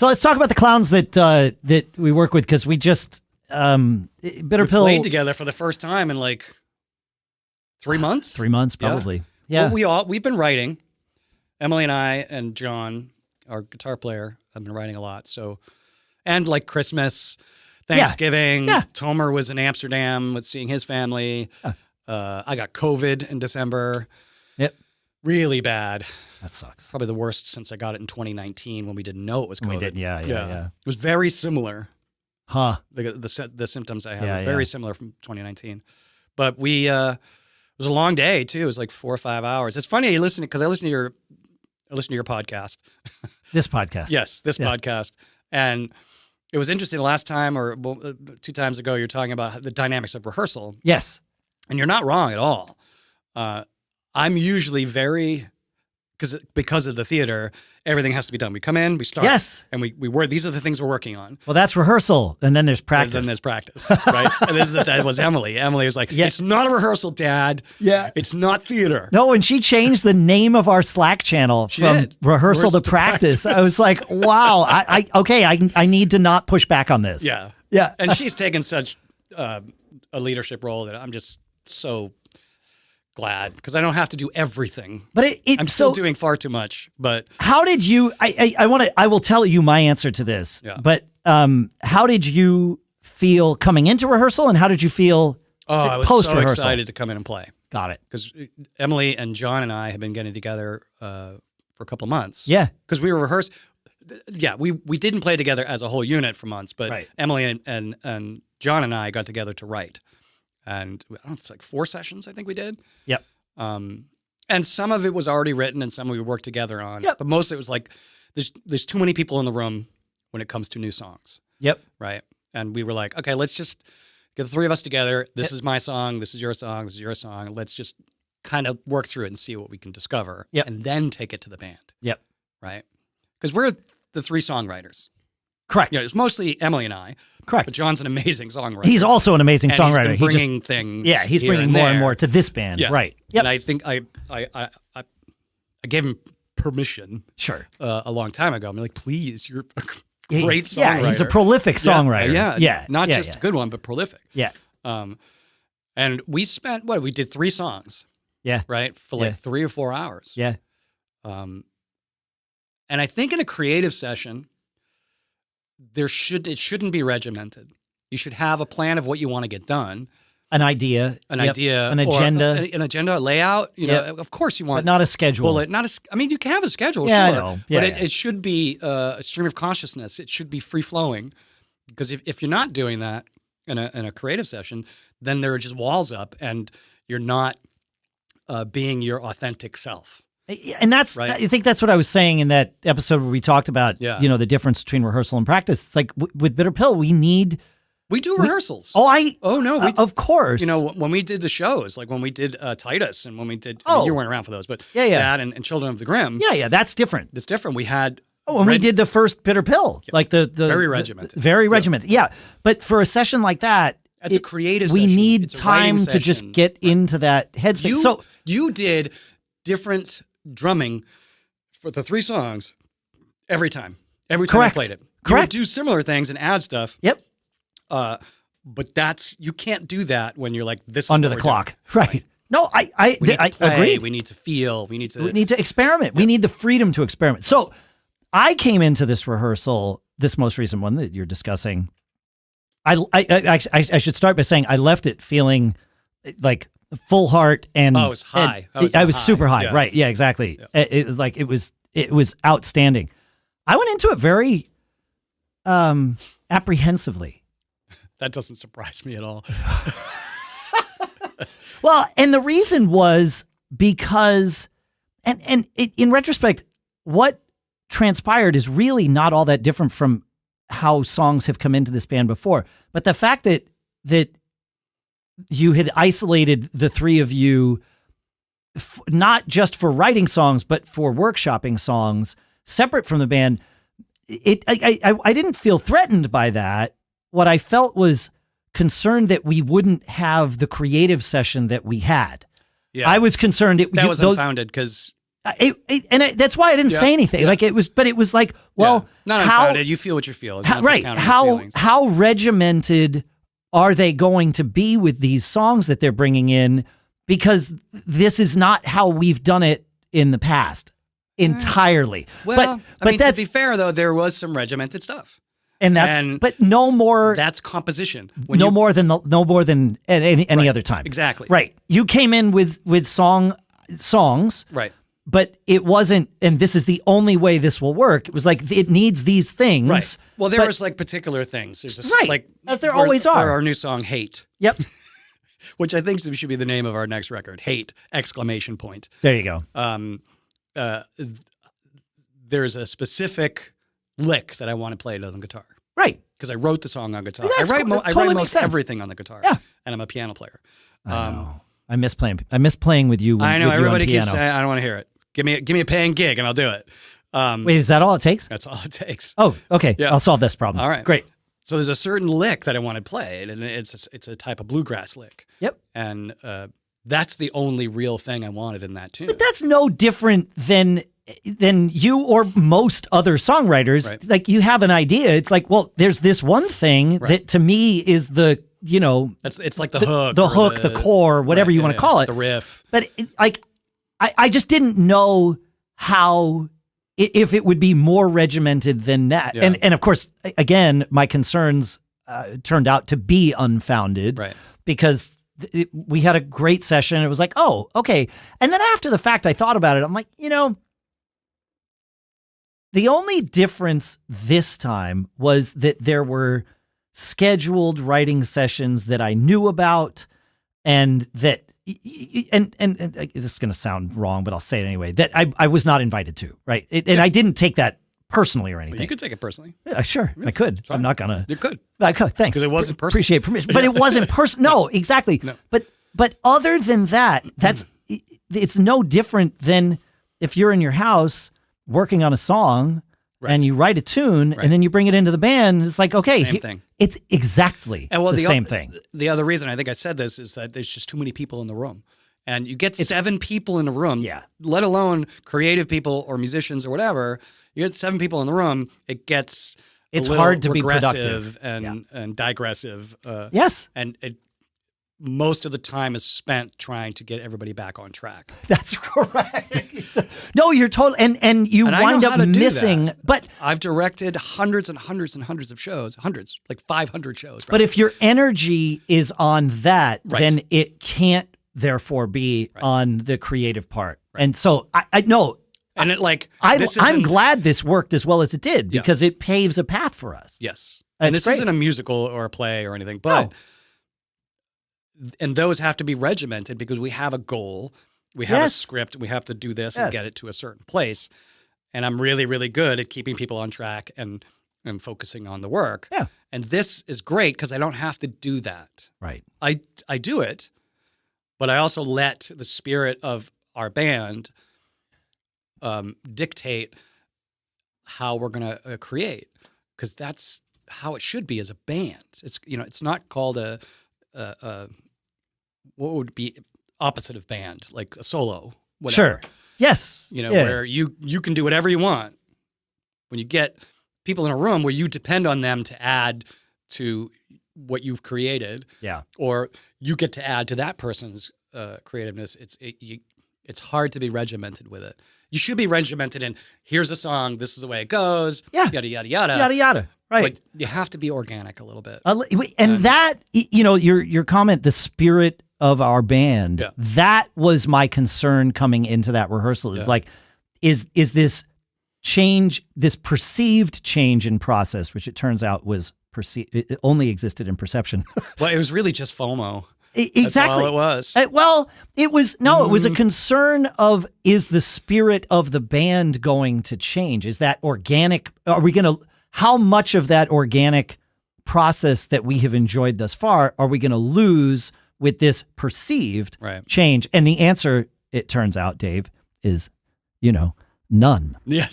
So let's talk about the clowns that we work with, because we just Bitter Pill played together for the first time in like 3 months. 3 months, probably. Yeah. Well, we've been writing. Emily and I and John, our guitar player, have been writing a lot. So, and like Christmas, Thanksgiving. Yeah. Tomer was in Amsterdam with seeing his family. I got COVID in December. Yep. Really bad. That sucks. Probably the worst since I got it in 2019 when we didn't know it was COVID. We did, yeah. It was very similar. Huh. The symptoms I had were Yeah, very similar from 2019. But we, it was a long day too. It was like 4 or 5 hours. It's funny you listen because I listen to your podcast. This podcast. Yes, this podcast. And it was interesting last time or 2 times ago, you're talking about the dynamics of rehearsal. Yes. And you're not wrong at all. I'm usually because of the theater, everything has to be done. We come in, we start. Yes. And we work. These are the things we're working on. Well, that's rehearsal, and then there's practice. And then there's practice, right? And that was Emily. Emily was like, it's not a rehearsal, Dad. Yeah. It's not theater. No, and she changed the name of our Slack channel from rehearsal to practice. I was like, wow, I need to not push back on this. Yeah. Yeah. And she's taken such a leadership role that I'm just so glad because I don't have to do everything. But I'm still doing far too much. But how did you? I will tell you my answer to this. Yeah. But how did you feel coming into rehearsrsal, and how did you feel I was post so rehearsal? Excited to come in and play. Got it. Because Emily and John and I have been getting together for a couple of months. Yeah. Because we were rehearsed. Yeah, we didn't play together as a whole unit for months, but Emily and John and I got together to write. And I don't know, it's like 4 sessions I think we did. Yep. And some of it was already written and some we worked together on. Yep. But mostly it was like there's too many people in the room when it comes to new songs. Yep. Right. And we were like, okay, let's just get the 3 of us together. This is my song. This is your song. This is your song. Let's just kind of work through it and see what we can discover. Yep. And then take it to the band. Yep. Right. Because we're the 3 songwriters. Correct. Yeah, it's mostly Emily and I. Correct. But John's an amazing songwriter. He's also an amazing songwriter. He's been bringing things. Yeah, he's here bringing more and more to this band. Yeah. Right. Yep. And I think I gave him permission. Sure. A long time ago. I'm like, please, you're a great songwriter. Yeah, he's a prolific songwriter. Yeah. Not just a good one, but prolific. Yeah. And we spent we did 3 songs. Yeah. Right? For like 3 or 4 hours. Yeah. And I think in a creative session, it shouldn't be regimented. You should have a plan of what you want to get done. An idea. An agenda. An agenda, a layout. You know, of course you want. But not a schedule. Bullet, I mean, you can have a schedule, yeah, sure. I know. Yeah, but it should be a stream of consciousness. It should be free flowing. Because if you're not doing that in a creative session, then there are just walls up and you're not being your authentic self. And that's, I think that's what I was saying in that episode where we talked about, the difference between rehearsal and practice. It's like with Bitter Pill, we do rehearsals. Of course. You know, when we did the shows, like when we did Titus and when we did, I mean, you weren't around for those, but that and Children of the Grimm. Yeah, that's different. It's different. We had. When we did the first Bitter Pill, like the very regimented. Very regimented. Yeah. But for a session like that, it's a creative we session. need It's time to just get into that headspace. So you did different drumming for the 3 songs every time you played it. Correct. You would do similar things and add stuff. Yep. But you can't do that when you're like this is under the clock. Right. No, I agree. We need to feel. We need to experiment. We need the freedom to experiment. So I came into this rehearsal, this most recent one that you're discussing. I should start by saying I left it feeling like full heart and it was high. I was super high. Yeah. Right. Yeah, exactly. Yeah. It was outstanding. I went into it very apprehensively. That doesn't surprise me at all. Well, and the reason was because, and in retrospect, what transpired is really not all that different from how songs have come into this band before. But the fact that you had isolated the 3 of you, not just for writing songs, but for workshopping songs separate from the band, I didn't feel threatened by that. What I felt was concerned that we wouldn't have the creative session that we had. Yeah. I was concerned that was unfounded because That's why I didn't say anything. Like it was like, well, not unfounded. You feel what you feel. Right. How regimented are they going to be with these songs that they're bringing in? Because this is not how we've done it in the past entirely. Well, but to be fair though, there was some regimented stuff. But no more. That's composition. No more than any other time. Exactly. Right. You came in with songs. Right. But it wasn't, and this is the only way this will work. It was like, it needs these things. Right. Well, there was like particular things. There's just, right. As there always are. For our new song, Hate. Yep. Which I think should be the name of our next record. Hate! ! There you go. There's a specific lick that I want to play it on the guitar. Right. Because I wrote the song on guitar. I write most everything on the guitar. Yeah. And I'm a piano player. I know. I miss playing with you. I know. Everybody keeps saying, I don't want to hear it. Give me a paying gig and I'll do it. Wait, is that all it takes? That's all it takes. Oh, okay. Yeah. I'll solve this problem. All right. Great. So there's a certain lick that I want to play, and it's a type of bluegrass lick. Yep. And that's the only real thing I wanted in that tune. But that's no different than you or most other songwriters. Right. Like, you have an idea. It's like, well, there's this one thing that to me is the, it's like the hook. The hook, the core, whatever you want to call it. The riff. But I just didn't know how, if it would be more regimented than that. Yeah. And of course, again, my concerns turned out to be unfounded. Right. Because we had a great session. And it was like, oh, okay. And then after the fact, I thought about it. I'm like, the only difference this time was that there were scheduled writing sessions that I knew about, and that, and this is going to sound wrong, but I'll say it anyway, that I was not invited to, right? And I didn't take that personally or anything. Well, you could take it personally. Yeah, sure, I could. Sorry. I'm not going to. You could. I could, thanks. Because it wasn't personal. Appreciate permission. But it wasn't personal. No, exactly. No. But other than that, it's no different than if you're in your house working on a song, right, and you write a tune, right, and then you bring it into the band. It's like, okay, same thing. It's exactly the same thing. The other reason I think I said this is that there's just too many people in the room. And you get 7 people in the room, let alone creative people or musicians or whatever. You get 7 people in the room, it's hard to be productive and digressive. Yes. And most of the time is spent trying to get everybody back on track. That's correct. No, you're totally, and you wind up missing. But I've directed hundreds and hundreds and hundreds of shows, like 500 shows. But if your energy is on that, then it can't therefore be on the creative part. Right. And so I know. And I'm glad this worked as well as it did, because it paves a path for us. Yes. And this isn't a musical or a play or anything, but and those have to be regimented because we have a goal, we have a script, we have to do this and get it to a certain place. And I'm really, really good at keeping people on track and focusing on the work. Yeah. And this is great because I don't have to do that. Right. I do it, but I also let the spirit of our band dictate how we're going to create, because that's how it should be as a band. It's not called a what would be opposite of band, like a solo, whatever. Sure. Yes. Where you can do whatever you want. When you get people in a room where you depend on them to add to what you've created, or you get to add to that person's creativeness, it's hard to be regimented with it. You should be regimented in, here's a song, this is the way it goes, yada, yada, yada. Yada, yada. Right. But you have to be organic a little bit. And that, your comment, the spirit of our band, that was my concern coming into that rehearsal. It's like, is this change, this perceived change in process, which it turns out was it only existed in perception. Well, it was really just FOMO. Exactly. That's all it was. It was a concern of, is the spirit of the band going to change? Is that organic? How much of that organic process that we have enjoyed thus far are we going to lose with this perceived change? And the answer, it turns out, Dave, is, none. Yes.